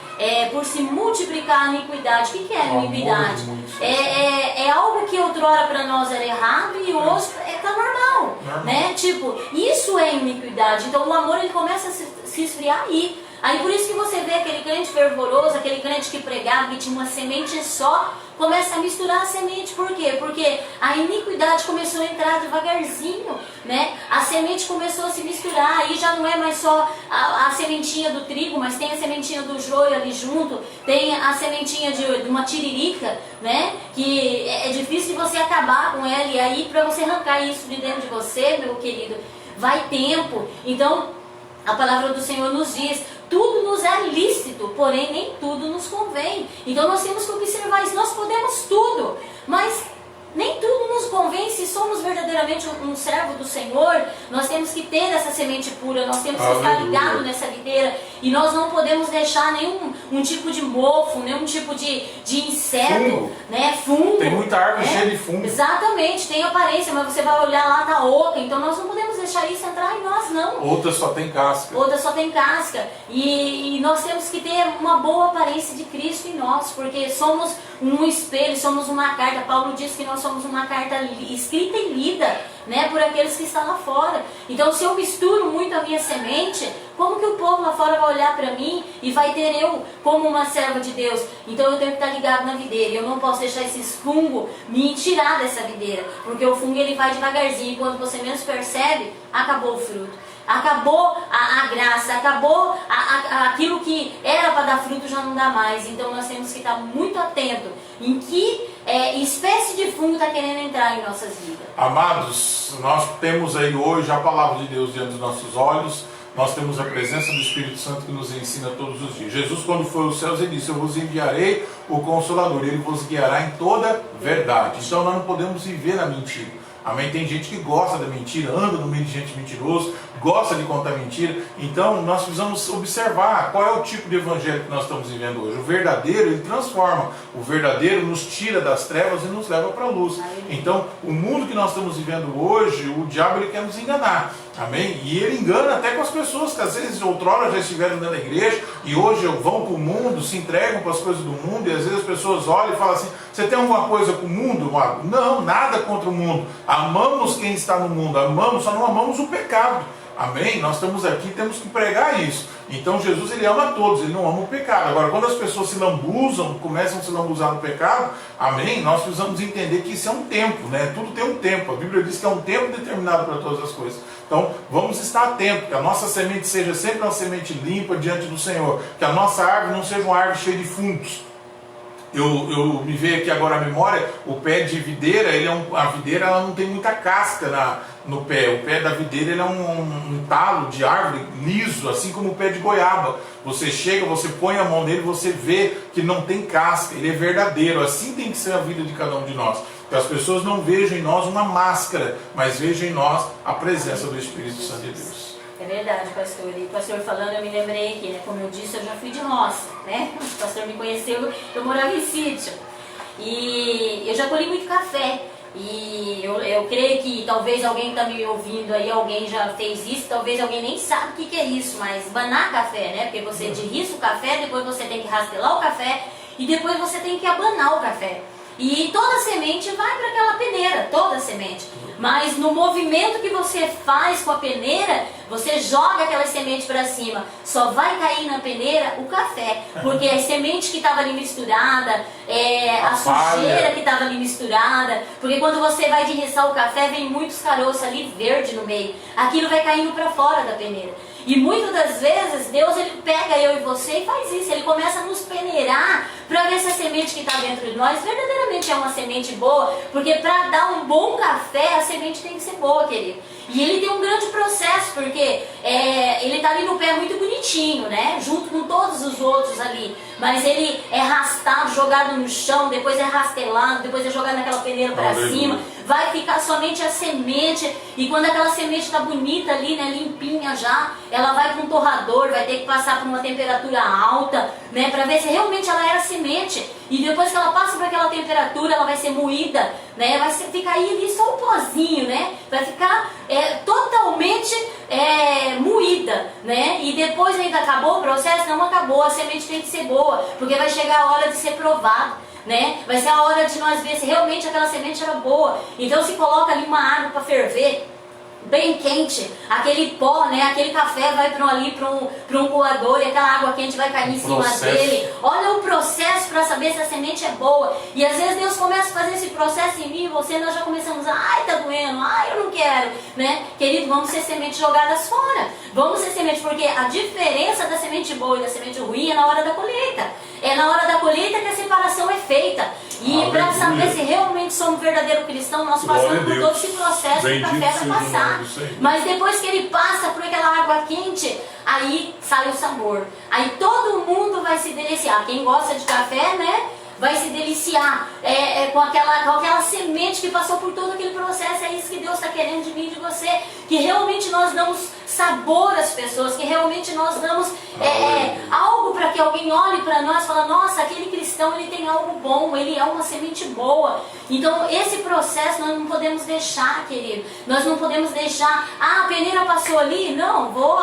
Por se multiplicar a iniquidade. O que é a iniquidade? É algo que outrora para nós era errado e hoje está normal, né? Tipo, isso é iniquidade. Então o amor ele começa a se esfriar aí. Aí por isso que você vê aquele crente fervoroso, aquele crente que pregava, que tinha uma semente só, começa a misturar a semente. Por quê? Porque a iniquidade começou a entrar devagarzinho, né? A semente começou a se misturar, aí já não é mais só a sementinha do trigo, mas tem a sementinha do joio ali junto, tem a sementinha de uma tiririca, né? Que é difícil de você acabar com ela, e aí para você arrancar isso de dentro de você, meu querido, vai tempo. Então a palavra do Senhor nos diz, tudo nos é lícito, porém nem tudo nos convém. Então nós temos que observar isso. Nós podemos tudo, mas nem tudo nos convém. Se somos verdadeiramente um servo do Senhor, nós temos que ter essa semente pura, nós temos que estar ligado nessa videira, e nós não podemos deixar nenhum tipo de mofo, nenhum tipo de inseto, né? Fungo. Tem muita árvore cheia de fungo. Exatamente, tem aparência, mas você vai olhar lá, tá oca. Então nós não podemos deixar isso entrar em nós, não. Outra só tem casca. Outra só tem casca. E nós temos que ter uma boa aparência de Cristo em nós, porque somos um espelho, somos uma carta. Paulo diz que nós somos uma carta escrita e lida, né, por aqueles que estão lá fora. Então se eu misturo muito a minha semente, como que o povo lá fora vai olhar para mim e vai ter eu como uma serva de Deus? Então eu tenho que estar ligado na videira. Eu não posso deixar esses fungos me tirar dessa videira, porque o fungo ele vai devagarzinho, e quando você menos percebe, acabou o fruto. Acabou a graça, acabou aquilo que era para dar fruto, já não dá mais. Então nós temos que estar muito atento em que espécie de fungo está querendo entrar em nossas vidas. Amados, nós temos aí hoje a palavra de Deus diante dos nossos olhos. Nós temos a presença do Espírito Santo que nos ensina todos os dias. Jesus, quando foi aos céus, ele disse, eu vos enviarei o Consolador, ele vos guiará em toda verdade. Então nós não podemos viver na mentira. Amém? Tem gente que gosta da mentira, anda no meio de gente mentirosa, gosta de contar mentira. Então nós precisamos observar qual é o tipo de evangelho que nós estamos vivendo hoje. O verdadeiro, ele transforma. O verdadeiro nos tira das trevas e nos leva para a luz. Então o mundo que nós estamos vivendo hoje, o diabo ele quer nos enganar. Amém? E ele engana até com as pessoas que às vezes outrora já estiveram dentro da igreja e hoje vão para o mundo, se entregam para as coisas do mundo, e às vezes as pessoas olham e falam assim: você tem alguma coisa com o mundo? Não, nada contra o mundo. Amamos quem está no mundo, amamos, só não amamos o pecado. Amém? Nós estamos aqui, temos que pregar isso. Então Jesus, ele ama todos, ele não ama o pecado. Agora, quando as pessoas se lambuzam, começam a se lambuzar no pecado, amém? Nós precisamos entender que isso é um tempo, né? Tudo tem um tempo. A Bíblia diz que é um tempo determinado para todas as coisas. Então, vamos estar atentos, que a nossa semente seja sempre uma semente limpa diante do Senhor. Que a nossa árvore não seja uma árvore cheia de fungos. Eu me veio aqui agora a memória, o pé de videira, a videira ela não tem muita casca no pé. O pé da videira ele é um talo de árvore liso, assim como o pé de goiaba. Você chega, você põe a mão nele, você vê que não tem casca, ele é verdadeiro. Assim tem que ser a vida de cada um de nós. Que as pessoas não vejam em nós uma máscara, mas vejam em nós a presença do Espírito Santo de Deus. É verdade, pastor. E o pastor falando, eu me lembrei que, né, como eu disse, eu já fui de roça, né? O pastor me conheceu, eu morava em sítio. E eu já colhi muito café. E eu creio que talvez alguém que está me ouvindo aí, alguém já fez isso, talvez alguém nem sabe o que é isso, mas banar café, né? Porque você derriça o café, depois você tem que rastelar o café e depois você tem que abanar o café. E toda semente vai para aquela peneira, toda semente. Mas no movimento que você faz com a peneira, você joga aquela semente para cima. Só vai cair na peneira o café. Porque a semente que estava ali misturada, a sujeira que estava ali misturada. Porque quando você vai derriçar o café, vem muitos caroços ali verde no meio. Aquilo vai caindo para fora da peneira. E muitas das vezes, Deus ele pega eu e você e faz isso. Ele começa a nos peneirar para ver se a semente que está dentro de nós verdadeiramente é uma semente boa. Porque para dar um bom café, a semente tem que ser boa, querido. E ele tem um grande processo, porque ele está ali no pé muito bonitinho, né? Junto com todos os outros ali. Mas ele é rastado, jogado no chão, depois é rastelado, depois é jogado naquela peneira para cima. Vai ficar somente a semente. E quando aquela semente está bonita ali, né, limpinha já, ela vai para um torrador, vai ter que passar por uma temperatura alta, né, para ver se realmente ela era semente. E depois que ela passa por aquela temperatura, ela vai ser moída, né, vai ficar aí ali só um pozinho, né, vai ficar totalmente moída, né, e depois ainda acabou o processo? Não acabou, a semente tem que ser boa, porque vai chegar a hora de ser provado. Né? Vai ser a hora de nós ver se realmente aquela semente era boa. Então se coloca ali uma água para ferver, bem quente, aquele pó, né? Aquele café vai para um coador e aquela água quente vai cair em cima dele. Olha o processo para saber se a semente é boa. E às vezes Deus começa a fazer esse processo em mim e você, nós já começamos a, ai, tá doendo, ai, eu não quero, né? Querido, vamos ser sementes jogadas fora. Vamos ser sementes, porque a diferença da semente boa e da semente ruim é na hora da colheita. É na hora da colheita que a separação é feita. E para saber se realmente somos verdadeiro cristão, nós passamos por todo esse processo que o café vai passar. Mas depois que ele passa por aquela água quente, aí sai o sabor. Aí todo mundo vai se deliciar. Quem gosta de café, né? Vai se deliciar com aquela semente que passou por todo aquele processo. É isso que Deus está querendo de mim e de você. Que realmente nós damos sabor às pessoas, que realmente nós damos algo para que alguém olhe para nós e fale, nossa, aquele cristão ele tem algo bom, ele é uma semente boa. Então esse processo nós não podemos deixar, querido. Nós não podemos deixar, a peneira passou ali, não, vou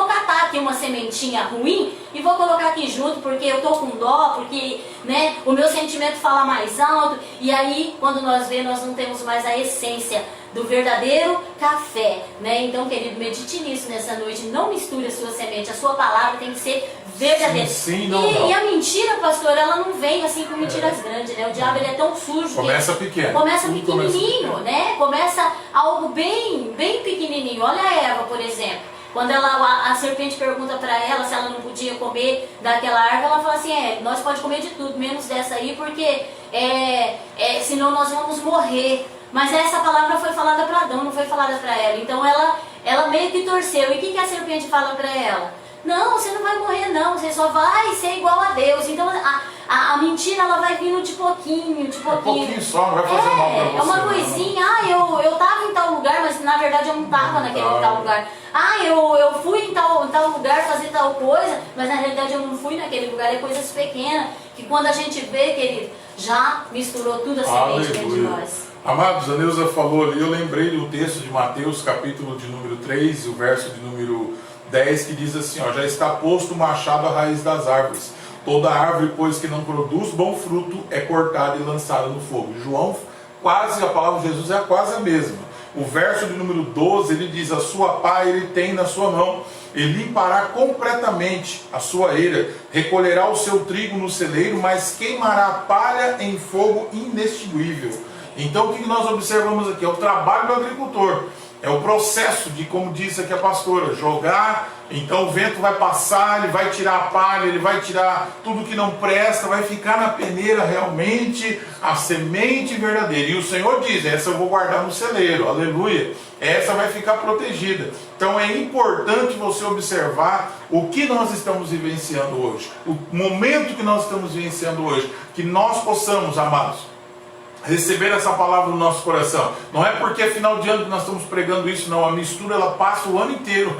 catar aqui uma sementinha ruim e vou colocar aqui junto porque eu estou com dó, porque, né, o meu sentimento fala mais alto. E aí quando nós vemos, nós não temos mais a essência do verdadeiro café, né? Então, querido, medite nisso nessa noite. Não misture a sua semente. A sua palavra tem que ser verdadeira. Sim, não. E a mentira, pastor, ela não vem assim com mentiras grandes, né? O diabo ele é tão sujo. Começa pequeno. Começa pequenininho, né? Começa algo bem, bem pequenininho. Olha a Eva, por exemplo. Quando a serpente pergunta para ela se ela não podia comer daquela árvore, ela fala assim, nós podemos comer de tudo, menos dessa aí, porque senão nós vamos morrer. Mas essa palavra foi falada para Adão, não foi falada para ela. Então ela meio que torceu. E o que a serpente fala para ela? Não, você não vai morrer não, você só vai ser igual a Deus. Então a mentira ela vai vindo de pouquinho, de pouquinho. Um pouquinho só, não vai fazer mal para você. É uma coisinha, eu estava em tal lugar, mas na verdade eu não estava naquele tal lugar. Eu fui em tal lugar fazer tal coisa, mas na realidade eu não fui naquele lugar. É coisas pequenas, que quando a gente vê, querido, já misturou tudo a semente dentro de nós. Amados, a Neuza falou ali, eu lembrei do texto de Mateus, capítulo de número 3, o verso de número 10, que diz assim, ó, já está posto o machado à raiz das árvores. Toda árvore, pois, que não produz bom fruto, é cortada e lançada no fogo. João, quase, a palavra de Jesus é quase a mesma. O verso de número 12, ele diz, a sua pá ele tem na sua mão, e limpará completamente a sua eira, recolherá o seu trigo no celeiro, mas queimará a palha em fogo inextinguível. Então o que nós observamos aqui? É o trabalho do agricultor, é o processo de, como disse aqui a pastora, jogar, então o vento vai passar, ele vai tirar a palha, ele vai tirar tudo que não presta, vai ficar na peneira realmente a semente verdadeira. E o Senhor diz, essa eu vou guardar no celeiro, aleluia, essa vai ficar protegida. Então é importante você observar o que nós estamos vivenciando hoje, o momento que nós estamos vivenciando hoje, que nós possamos, amados, receber essa palavra no nosso coração. Não é porque é final de ano que nós estamos pregando isso, não. A mistura ela passa o ano inteiro.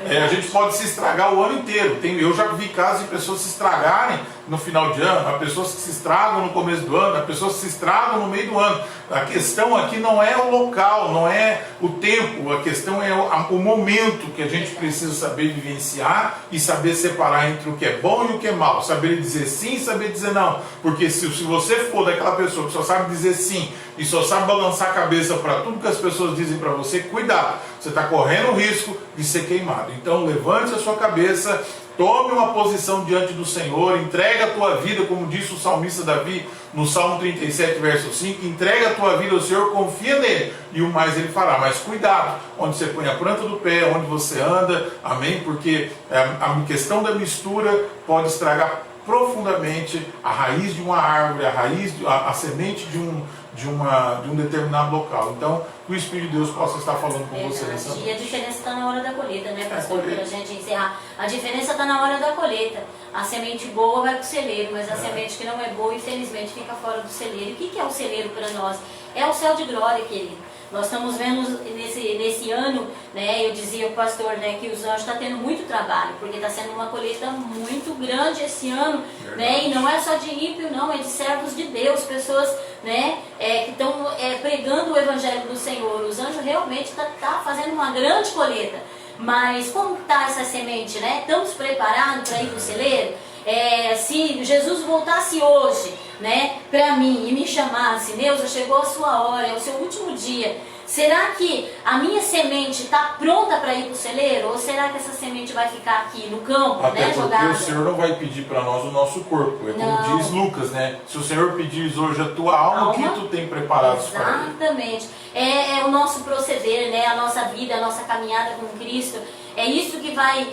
A gente pode se estragar o ano inteiro. Eu já vi casos de pessoas se estragarem no final de ano, há pessoas que se estragam no começo do ano, há pessoas que se estragam no meio do ano. A questão aqui não é o local, não é o tempo, a questão é o momento que a gente precisa saber vivenciar e saber separar entre o que é bom e o que é mal, saber dizer sim e saber dizer não, porque se você for daquela pessoa que só sabe dizer sim e só sabe balançar a cabeça para tudo que as pessoas dizem para você, cuidado, você está correndo o risco de ser queimado. Então levante a sua cabeça, tome uma posição diante do Senhor, entrega a tua vida, como disse o salmista Davi no Salmo 37, verso 5, entrega a tua vida ao Senhor, confia nele, e o mais ele fará. Mas cuidado, onde você põe a planta do pé, onde você anda, amém? Porque a questão da mistura pode estragar profundamente a raiz de uma árvore, a semente de um determinado local. Então, que o Espírito de Deus possa estar falando com você nessa noite. E a diferença está na hora da colheita, né, pastor? Para a gente encerrar. A diferença está na hora da colheita. A semente boa vai para o celeiro, mas a semente que não é boa, infelizmente, fica fora do celeiro. E o que é o celeiro para nós? É o céu de glória, querido. Nós estamos vendo nesse ano, né, eu dizia ao pastor, né, que os anjos estão tendo muito trabalho, porque está sendo uma colheita muito grande esse ano, né, e não é só de ímpio, não, é de servos de Deus, pessoas, né, que estão pregando o evangelho do Senhor. Os anjos realmente estão fazendo uma grande colheita. Mas como está essa semente, né? Estamos preparados para ir para o celeiro? Se Jesus voltasse hoje, né, para mim e me chamasse, Neuza, chegou a sua hora, é o seu último dia, será que a minha semente está pronta para ir para o celeiro? Ou será que essa semente vai ficar aqui no campo, até né, porque jogada? o Senhor não vai pedir para nós o nosso corpo, é como Não. diz Lucas, né? Se o Senhor pedir hoje a tua alma, o que tu tem preparado para ele? Exatamente. É o nosso proceder, né? A nossa vida, a nossa caminhada com Cristo. É isso que vai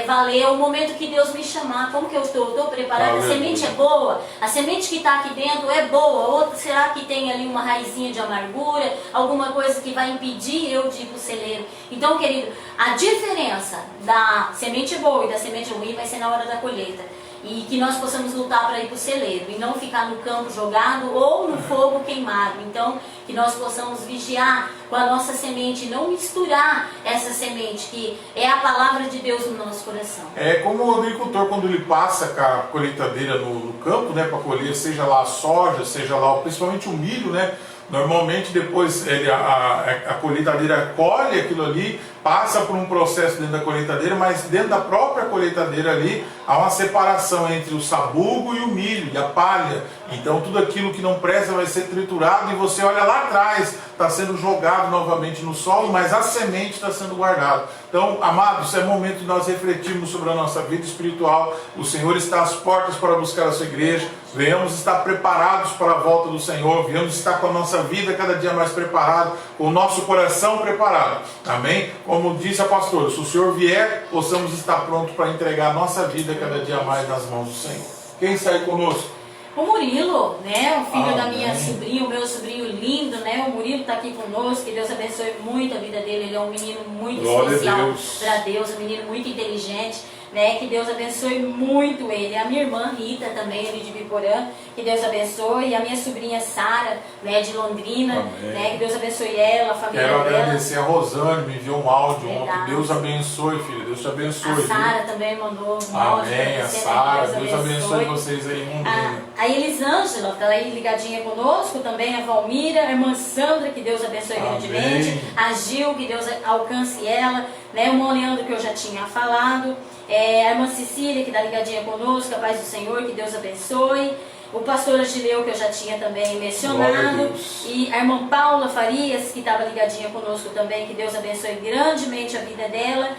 valer o momento que Deus me chamar. Como que eu estou? Estou preparada? A semente é boa? A semente que está aqui dentro é boa? Ou será que tem ali uma raizinha de amargura? Alguma coisa que vai impedir eu de ir para o celeiro? Então, querido, a diferença da semente boa e da semente ruim vai ser na hora da colheita. E que nós possamos lutar para ir para o celeiro e não ficar no campo jogado ou no fogo queimado. Então, que nós possamos vigiar com a nossa semente, não misturar essa semente, que é a palavra de Deus no nosso coração. É como o agricultor, quando ele passa com a colheitadeira no campo, né, para colher, seja lá a soja, seja lá principalmente o milho, né? Normalmente depois a colheitadeira colhe aquilo ali, passa por um processo dentro da colheitadeira, mas dentro da própria colheitadeira ali há uma separação entre o sabugo e o milho, e a palha. Então tudo aquilo que não presta vai ser triturado e você olha lá atrás, está sendo jogado novamente no solo, mas a semente está sendo guardada. Então, amados, é momento de nós refletirmos sobre a nossa vida espiritual. O Senhor está às portas para buscar a sua igreja. Venhamos estar preparados para a volta do Senhor. Venhamos estar com a nossa vida cada dia mais preparado, com o nosso coração preparado. Amém? Como disse a pastora, se o Senhor vier, possamos estar prontos para entregar a nossa vida cada dia mais nas mãos do Senhor. Quem está aí conosco? O Murilo, né, o filho da Amém. minha sobrinha, o meu sobrinho lindo, né, o Murilo está aqui conosco, que Deus abençoe muito a vida dele, ele é um menino muito Glória especial a Deus. para Deus, um menino muito inteligente, né? Que Deus abençoe muito ele. A minha irmã Rita também, ali de Biporã, que Deus abençoe. E a minha sobrinha Sara, né, de Londrina, né? Que Deus abençoe ela, a família dela. Quero agradecer a Rosane, me enviou um áudio Verdade. ontem. Deus abençoe, filha. Deus te abençoe. A Sara também mandou um áudio. Amém. A Sara, Deus abençoe vocês aí em Londrina. A Elisângela está aí ligadinha conosco, também a Valmira, a irmã Sandra, que Deus abençoe grandemente, a Gil, que Deus alcance ela, né? O irmão Leandro, que eu já tinha falado, a irmã Cecília, que está ligadinha conosco, a paz do Senhor, que Deus abençoe, o pastor Agileu, que eu já tinha também mencionado, e a irmã Paula Farias, que estava ligadinha conosco também, que Deus abençoe grandemente a vida dela.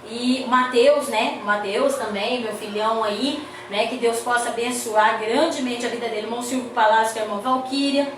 E o Mateus, né? O Mateus também, meu filhão aí, né? Que Deus possa abençoar grandemente a vida dele. O irmão Silvio Palácio, que é a irmã Valquíria.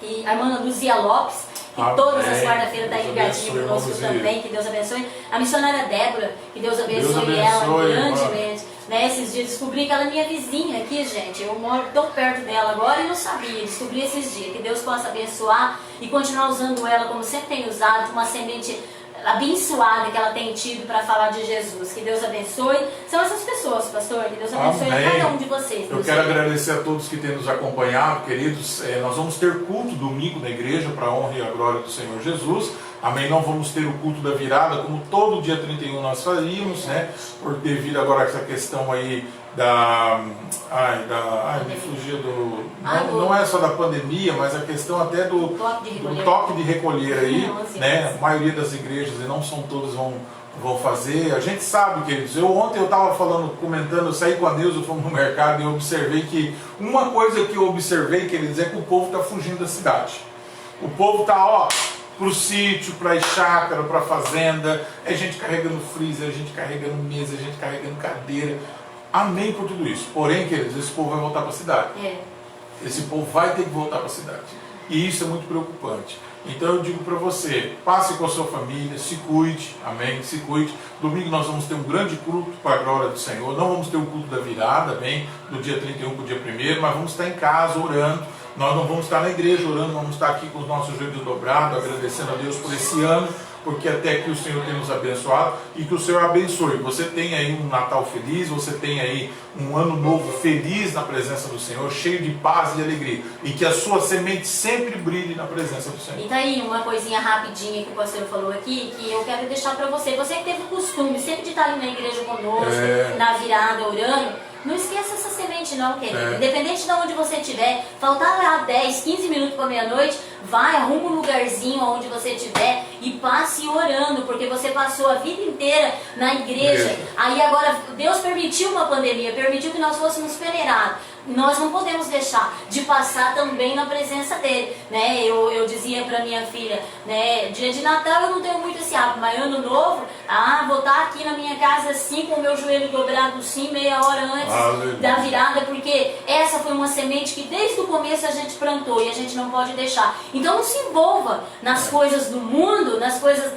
E a irmã Luzia Lopes, que todas as quarta-feiras está ligadinha conosco também. Que Deus abençoe. A missionária Débora, que Deus abençoe ela grandemente. Né, esses dias descobri que ela é minha vizinha aqui, gente. Eu moro tão perto dela agora e não sabia. Descobri esses dias. Que Deus possa abençoar e continuar usando ela como sempre tem usado, uma semente abençoada que ela tem tido para falar de Jesus. Que Deus abençoe. São essas pessoas, pastor. Que Deus abençoe a cada um de vocês. Eu quero agradecer a todos que têm nos acompanhado, queridos. Nós vamos ter culto domingo na igreja para a honra e a glória do Senhor Jesus. Amém? Não vamos ter o culto da virada, como todo dia 31 nós faríamos, né? Por devido agora a essa questão aí me fugia do... Não é só da pandemia, mas a questão até do toque de recolher aí, né? A maioria das igrejas, e não são todas, vão fazer. A gente sabe, queridos. Ontem eu estava comentando, eu saí com a Neuza, fomos no mercado e eu observei que uma coisa que eu observei, queridos, é que o povo está fugindo da cidade. O povo está, para o sítio, para a chácara, para a fazenda, é gente carregando freezer, é gente carregando mesa, é gente carregando cadeira. Amém por tudo isso. Porém, queridos, esse povo vai voltar para a cidade. Esse povo vai ter que voltar para a cidade. E isso é muito preocupante. Então eu digo para você, passe com a sua família, se cuide, amém, se cuide. Domingo nós vamos ter um grande culto para a glória do Senhor. Não vamos ter o culto da virada, amém, do dia 31 para o dia 1º, mas vamos estar em casa orando. Nós não vamos estar na igreja orando, vamos estar aqui com os nossos joelhos dobrados, agradecendo a Deus por esse ano, porque até aqui o Senhor tem nos abençoado e que o Senhor abençoe. Você tem aí um Natal feliz, você tem aí um ano novo feliz na presença do Senhor, cheio de paz e de alegria. E que a sua semente sempre brilhe na presença do Senhor. E tá aí uma coisinha rapidinha que o pastor falou aqui, que eu quero deixar para você. Você que teve o costume sempre de estar ali na igreja conosco, na virada, orando. Não esqueça essa semente não, querido. Independente de onde você estiver, faltar lá 10, 15 minutos para meia-noite, vai, arruma um lugarzinho onde você estiver e passe orando, porque você passou a vida inteira na igreja. Aí agora Deus permitiu uma pandemia, permitiu que nós fôssemos peneirados. Nós não podemos deixar de passar também na presença dele, né? Eu dizia para minha filha, né? Dia de Natal eu não tenho muito esse hábito, mas ano novo, vou estar aqui na minha casa assim, com o meu joelho dobrado sim, meia hora antes da virada, porque essa foi uma semente que desde o começo a gente plantou e a gente não pode deixar. Então não se envolva nas coisas do mundo, nas coisas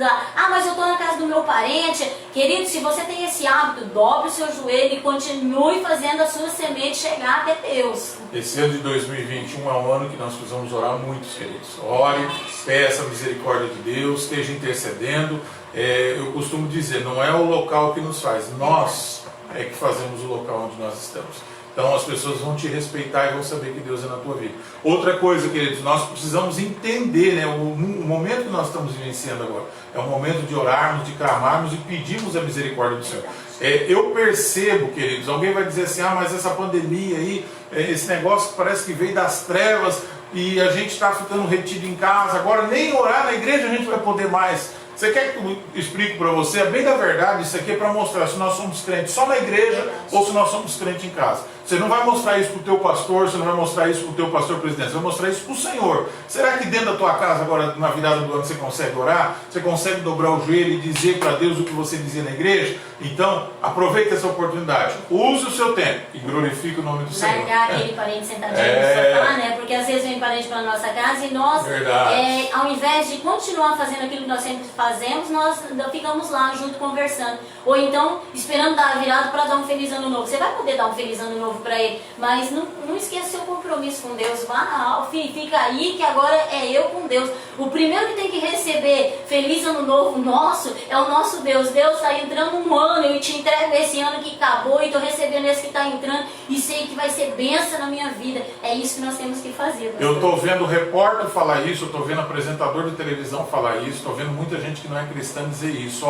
mas eu estou na casa do meu parente. Querido, se você tem esse hábito, dobre o seu joelho e continue fazendo a sua semente chegar até Deus. Esse ano de 2021 é um ano que nós precisamos orar muito, queridos. Ore, peça a misericórdia de Deus, esteja intercedendo. Eu costumo dizer, não é o local que nos faz, nós é que fazemos o local onde nós estamos. Então as pessoas vão te respeitar e vão saber que Deus é na tua vida. Outra coisa, queridos, nós precisamos entender, né, o momento que nós estamos vivenciando agora. É um momento de orarmos, de clamarmos e pedirmos a misericórdia do Senhor. Eu percebo, queridos, alguém vai dizer assim, mas essa pandemia aí, esse negócio que parece que veio das trevas e a gente está ficando retido em casa, agora nem orar na igreja a gente vai poder mais. Você quer que eu explique para você? Bem da verdade, isso aqui é para mostrar se nós somos crentes só na igreja ou se nós somos crentes em casa. Você não vai mostrar isso para o teu pastor, você não vai mostrar isso para o teu pastor presidente, você vai mostrar isso para o Senhor. Será que dentro da tua casa, agora na virada do ano, você consegue orar? Você consegue dobrar o joelho e dizer para Deus o que você dizia na igreja? Então, aproveita essa oportunidade. Use o seu tempo e glorifique o nome do Senhor. Largar aquele parente sentadinho no sofá, né? Porque às vezes vem parente para a nossa casa e nós, ao invés de continuar fazendo aquilo que nós sempre fazemos, nós ficamos lá junto conversando. Ou então, esperando dar a virada para dar um feliz ano novo. Você vai poder dar um feliz ano novo novo para ele. Mas não esqueça seu compromisso com Deus. Fica aí que agora é eu com Deus. O primeiro que tem que receber feliz ano novo nosso é o nosso Deus. Deus está entrando um ano, eu te entrego esse ano que acabou e estou recebendo esse que está entrando e sei que vai ser bênção na minha vida. É isso que nós temos que fazer. Eu estou vendo repórter falar isso, eu estou vendo apresentador de televisão falar isso, estou vendo muita gente que não é cristã dizer isso.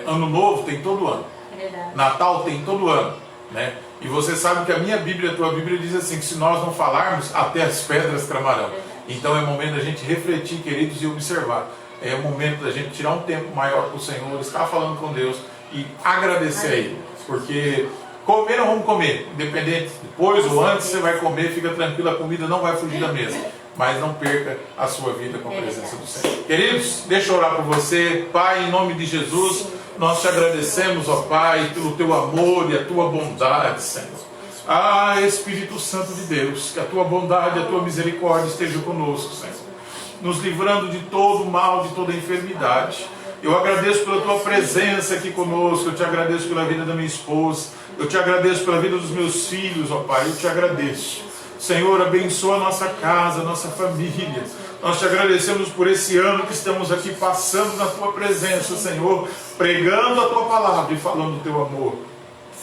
Ano novo tem todo ano. É verdade. Natal tem todo ano, né? E você sabe que a minha Bíblia, a tua Bíblia diz assim, que se nós não falarmos, até as pedras clamarão. Então é momento da gente refletir, queridos, e observar. É o momento da gente tirar um tempo maior para o Senhor, estar falando com Deus e agradecer a Ele. Porque comer não vamos comer, independente, depois ou antes você vai comer, fica tranquilo, a comida não vai fugir da mesa. Mas não perca a sua vida com a presença do Senhor. Queridos, deixa eu orar por você. Pai, em nome de Jesus, nós te agradecemos, ó Pai, pelo teu amor e a tua bondade, Senhor. Espírito Santo de Deus, que a tua bondade e a tua misericórdia estejam conosco, Senhor, nos livrando de todo mal, de toda enfermidade. Eu agradeço pela tua presença aqui conosco, eu te agradeço pela vida da minha esposa, eu te agradeço pela vida dos meus filhos, ó Pai, eu te agradeço. Senhor, abençoa a nossa casa, a nossa família. Nós te agradecemos por esse ano que estamos aqui passando na tua presença, Senhor, pregando a tua palavra e falando do teu amor.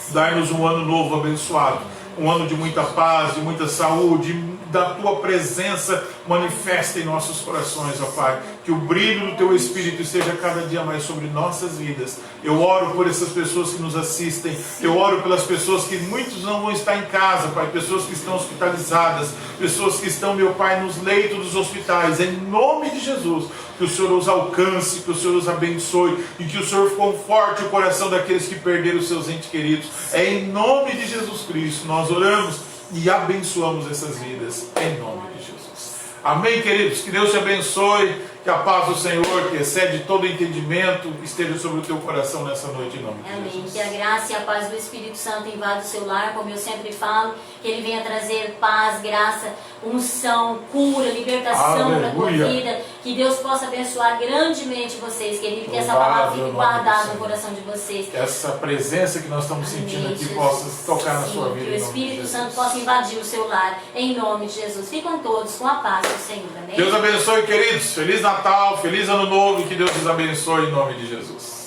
Dai-nos um ano novo abençoado, um ano de muita paz, de muita saúde, da tua presença manifesta em nossos corações, ó Pai. Que o brilho do teu Espírito esteja cada dia mais sobre nossas vidas. Eu oro por essas pessoas que nos assistem. Eu oro pelas pessoas que muitos não vão estar em casa, Pai. Pessoas que estão hospitalizadas. Pessoas que estão, meu Pai, nos leitos dos hospitais. Em nome de Jesus, que o Senhor os alcance, que o Senhor os abençoe e que o Senhor conforte o coração daqueles que perderam os seus entes queridos. É em nome de Jesus Cristo nós oramos e abençoamos essas vidas, em nome de Jesus. Amém, queridos? Que Deus te abençoe, que a paz do Senhor, que excede todo entendimento, esteja sobre o teu coração nessa noite, em nome de Jesus. Amém. Que a graça e a paz do Espírito Santo invada o seu lar, como eu sempre falo, que ele venha trazer paz, graça, unção, cura, libertação para a tua vida. Que Deus possa abençoar grandemente vocês, querido. Que essa palavra fique guardada no coração de vocês. Que essa presença que nós estamos sentindo aqui possa tocar na sua vida. Que o Espírito Santo possa invadir o seu lar, em nome de Jesus. Ficam todos com a paz do Senhor. Amém? Deus abençoe, queridos. Feliz Natal, feliz Ano Novo e que Deus os abençoe em nome de Jesus.